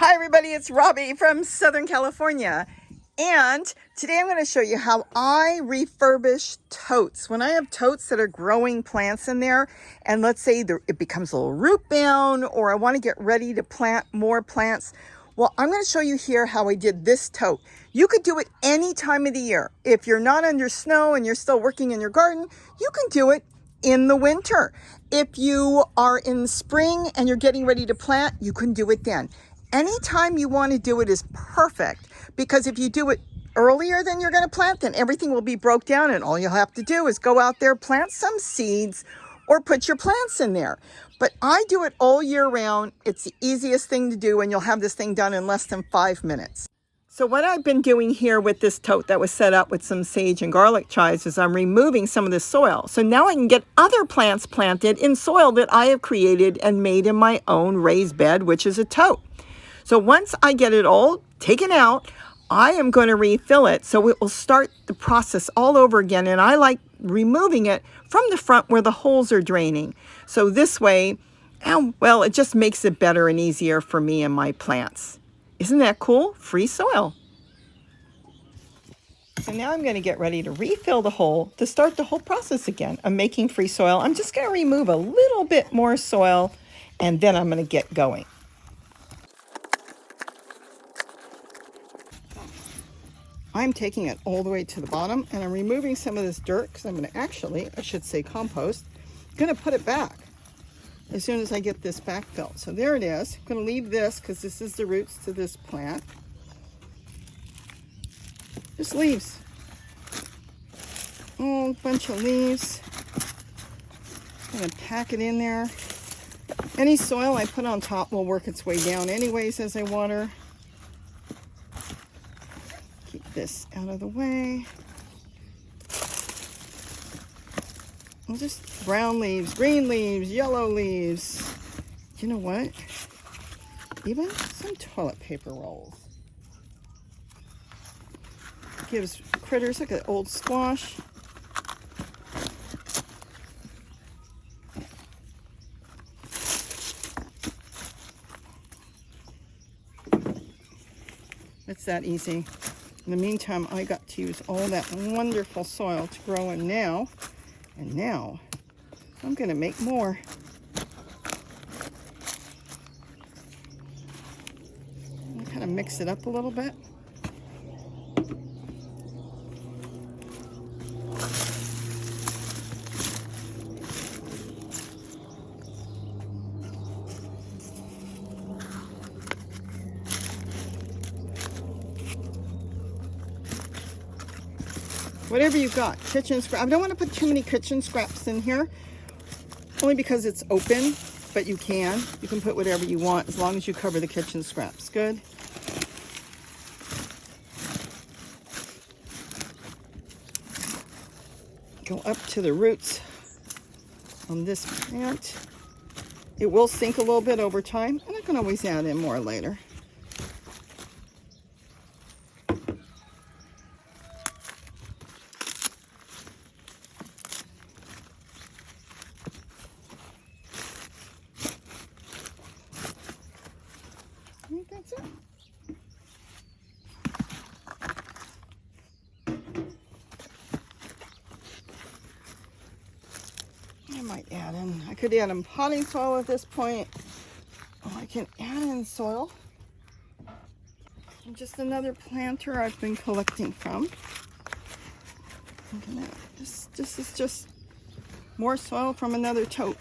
Hi everybody, it's Robbie from Southern California. And today I'm going to show you how I refurbish totes. When I have totes that are growing plants in there, and let's say it becomes a little root bound, or I want to get ready to plant more plants. Well, I'm going to show you here how I did this tote. You could do it any time of the year. If you're not under snow and you're still working in your garden, you can do it in the winter. If you are in the spring and you're getting ready to plant, you can do it then. Anytime you want to do it is perfect, because if you do it earlier than you're going to plant, then everything will be broke down and all you'll have to do is go out there, plant some seeds or put your plants in there. But I do it all year round. It's the easiest thing to do, and you'll have this thing done in less than 5 minutes. So what I've been doing here with this tote that was set up with some sage and garlic chives is I'm removing some of the soil. So now I can get other plants planted in soil that I have created and made in my own raised bed, which is a tote. So once I get it all taken out, I am going to refill it, so it will start the process all over again. And I like removing it from the front where the holes are draining. So this way, well, it just makes it better and easier for me and my plants. Isn't that cool? Free soil. So now I'm going to get ready to refill the hole to start the whole process again of making free soil. I'm just going to remove a little bit more soil, and then I'm going to get going. I'm taking it all the way to the bottom, and I'm removing some of this dirt because I'm going to I should say compost. I'm going to put it back as soon as I get this back filled. So there it is. I'm going to leave this because this is the roots to this plant. Just leaves. Oh, a bunch of leaves. I'm going to pack it in there. Any soil I put on top will work its way down anyways as I water. Keep this out of the way. Well, just brown leaves, green leaves, yellow leaves. You know what? Even some toilet paper rolls. Gives critters, look at old squash. It's that easy. In the meantime, I got to use all that wonderful soil to grow in now. And now, I'm going to make more. I'm kind of mix it up a little bit. Whatever you've got, kitchen scrap. I don't want to put too many kitchen scraps in here, only because it's open, but you can put whatever you want as long as you cover the kitchen scraps. Good. Go up to the roots on this plant. It will sink a little bit over time, and I can always add in more later. I think that's it. I might add in, I could add in potting soil at this point. Oh, I can add in soil. Just another planter I've been collecting from. This is just more soil from another tote.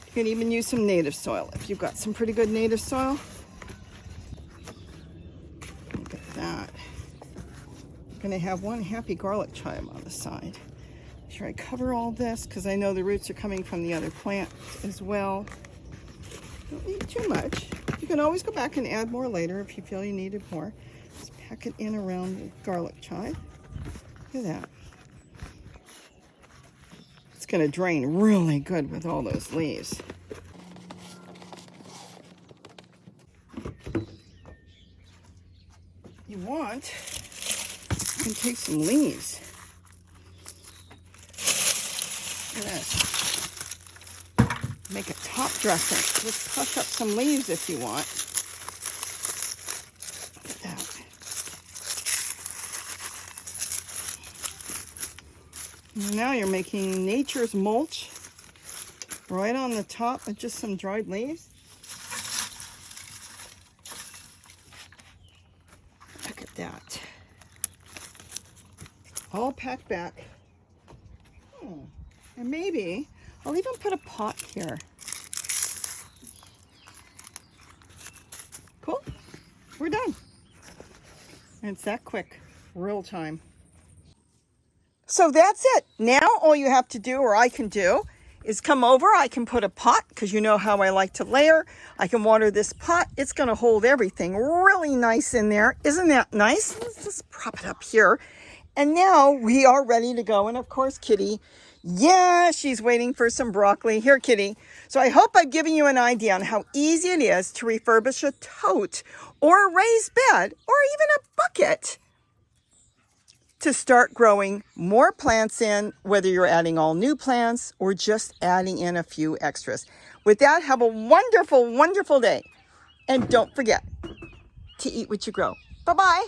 You can even use some native soil if you've got some pretty good native soil. Look at that. I'm going to have one happy garlic chive on the side. Make sure I cover all this because I know the roots are coming from the other plant as well. Don't need too much. You can always go back and add more later if you feel you needed more. Just pack it in around the garlic chive. Look at that. It's going to drain really good with all those leaves. You can take some leaves. Look at this. Make a top dressing. Just crush up some leaves if you want. And now you're making nature's mulch right on the top with just some dried leaves. Look at that. All packed back. And maybe I'll even put a pot here. Cool. We're done. And it's that quick. Real time. So that's it. Now all you have to do, or I can do, is come over. I can put a pot, because you know how I like to layer. I can water this pot. It's going to hold everything really nice in there. Isn't that nice? Let's just prop it up here. And now we are ready to go. And of course, Kitty, yeah, she's waiting for some broccoli. Here, Kitty. So I hope I've given you an idea on how easy it is to refurbish a tote or a raised bed or even a bucket to start growing more plants in, whether you're adding all new plants or just adding in a few extras. With that, have a wonderful, wonderful day. And don't forget to eat what you grow. Bye-bye.